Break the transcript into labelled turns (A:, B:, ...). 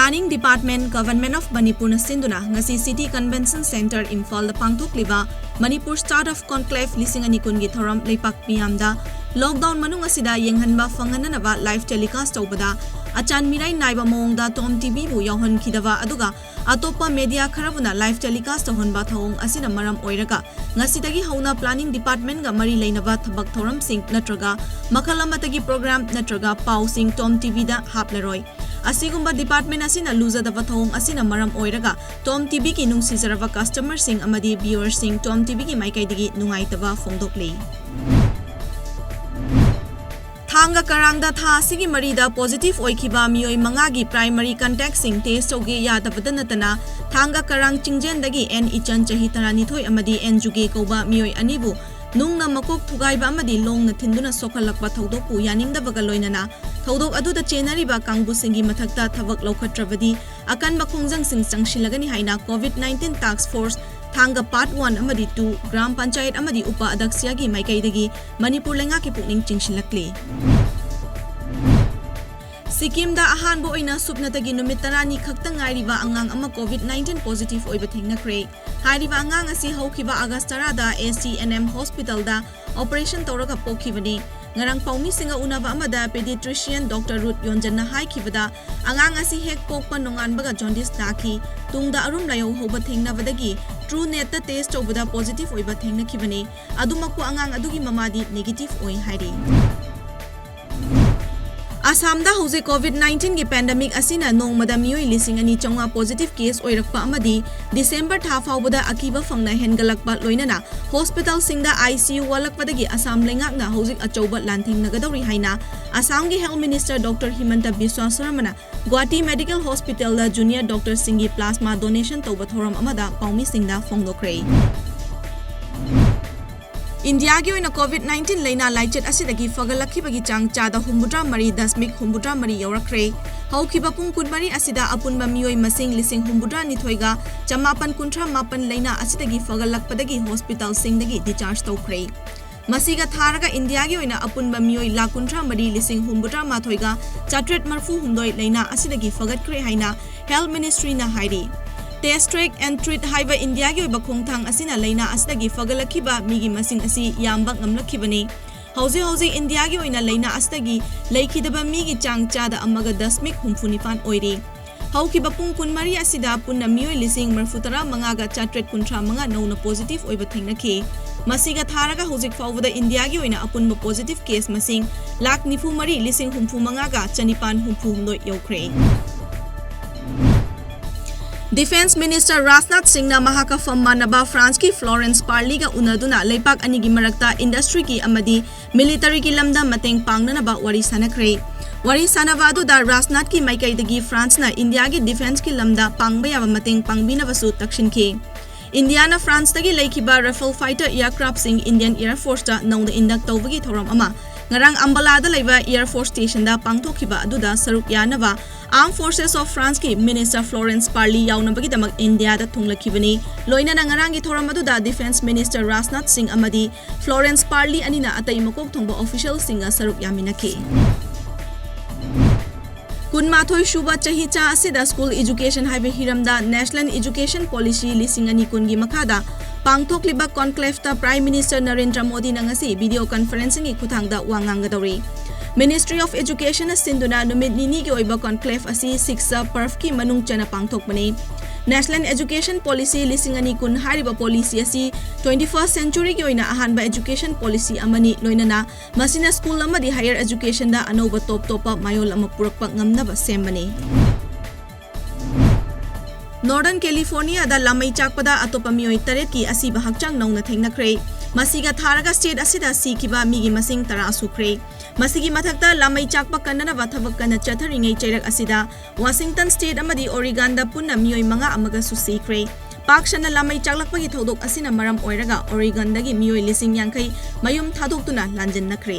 A: Planning Department Government of Manipur Sinduna ngasi City Convention Center Imphal da pangthokliba Manipur Start of Conclave lising ani kungi thoram leipak miyamda lockdown manung asida yenghanba fangananaba live telecast tawbada achan mirai naiba mongda TOMTV bu yawhan khidaba aduga atopa media kharabuna live telecast honba thawong asina maram oiraga ngasidagi hauna Planning Department ga mari leinaba thabak thoram sing natraga makalamatagi program natraga pau sing TOMTV da haplaroi asigumba department asina luzadaba thawong asina maram oiraga TOMTV ki nungsizaraba customer sing amadi viewer sing TOMTV ki maikaidigi nungaitaba fongdokli Thanga karangda tha sigi marida positive oikiba mioi mangagi primary contact sing test toge yadabada natana thanga karang chingjendagi n ichan chahi tarani thoi amadi n juge koba mioi anibu nungna makok thugaiba amadi longna thinduna sokhalakba thodokpu yaningdabaga loinana thodok aduda chenariba kangbu singi mathakta thabak lokhatrabadi akanba khongjang sing changshilagani haina COVID-19 task force Thanga part 1 amadi 2 gram panchayat amadi upa adaksya gi maikaidagi Manipur lenga ki pukning chingshilakli Sikkim da ahan bo oina supnatagi numit tarani khakta ngairiba angang ama COVID-19 positive oiba thingnakre hairiba angang asi haukiba agastara da ACNM hospital da operation tawraga pokhibani ngarang paumi singa unaba amada pediatrician Dr. Ruth Yonjanna haikibada angang asi hek pokpa nonganbaga jaundice daki tungda arum layo hoba thingnabadagi true net ta test obada positive oiba thingnakibani adumakko angang adugi mamadi negative oi hairi Assam da hose COVID-19 ki pandemic asina nongmada mioi lising ani chonga positive case oirakpa amadi December tha faubada akiba fangna hengalakpa loinana hospital singda ICU walakpadagi Assam lengakna hojik achouba lanthing nagadori haina Assam gi Health Minister Dr. Himanta Biswa Sarmana Guwahati Medical Hospital da junior doctor singi plasma donation tawba thoram amada paumi singda fongdokre India gi oina COVID-19 leina laichet asidagi fagalakibagi chang chada humbudra mari dasmik humbudra mari yaurakre haukiba pung kunmari asida apunba mioi masing lising humbudra ni thoiga chamapan kuntra mapan leina asidagi fagalakpadagi hospital singdagi discharge tawkre masiga tharaga India gi oina apunba mioi la kuntra mari lising humbudra ma thoiga chatret marfu humdoi leina asidagi fagatkre haina Health Ministry na hairi Test track and treat haiba India gi oiba khongthang asina leina asdagi fagalakhiba migi masing asi yambak ngamlakhibani hauze India gi oina leina asdagi leikhidaba migi chang chada amaga dasmik humfunifan oiri haukiba pung kunmari asida punna mioi lising marfutara mangaga chatret kuntra manga nona positive oiba thingnakhi masiga tharaga hojik fawbada India gi oina apunba positive case masing lakh nifu mari lising humfu mangaga chanipan humfu humdoi yaukhre Defense Minister Rajnath Singh na mahakafam manaba France ki Florence Parly ga unaduna leipak anigi marakta industry ki amadi military ki lamda mateng pangnanaba wari sanakre wari sanaba adu da Rajnath ki maikaidagi France na India gi defense ki lamda pangba yaba mateng pangbinaba su takshin ki India na France tagi leikiba Rafale fighter aircraft sing Indian Air Force ta nongda indak tawbagi thoram ama ngarang Ambalada laiba Air Force Station da pangthokhiba aduda saruk yanaba Armed Forces of France ki Minister Florence Parly yaunabagi damak India da thunglakibani loina na ngarang gi thoram aduda Defense Minister Rajnath Singh amadi Florence Parly anina atai makok thongba official singa saruk yaminaki Kunmathoi shuba chahi cha asida school education haibe hiramda National Education Policy lising ani kungi makada pangthokliba conclave ta Prime Minister Narendra Modi na ngasi video conferencing gi khuthangda wangangadori Ministry of Education sinduna numit nini gi oiba conclave asi 6 perf ki manung chana pangthokmani National Education Policy lising ani kun hariba policy asi 21st century gi oina ahanba education policy amani loinana masina school amadi higher education da anoba top mayol ama purakpa ngamnaba sembani Northern California da lamai chakpada atopa mioi taret ki asiba hakchang nongna thengnakre masiga tharaga state asida sikiba migi masing tara sukre masigi mathakta lamai chakpa kannana bathabak kana chatharingai chairak asida Washington state amadi Oregon da punna mioi manga amaga susikre pakshana lamai chaklakpagi thodok asina maram oiraga Oregon dagi mioi lising yangkai mayum thadoktuna lanjannakre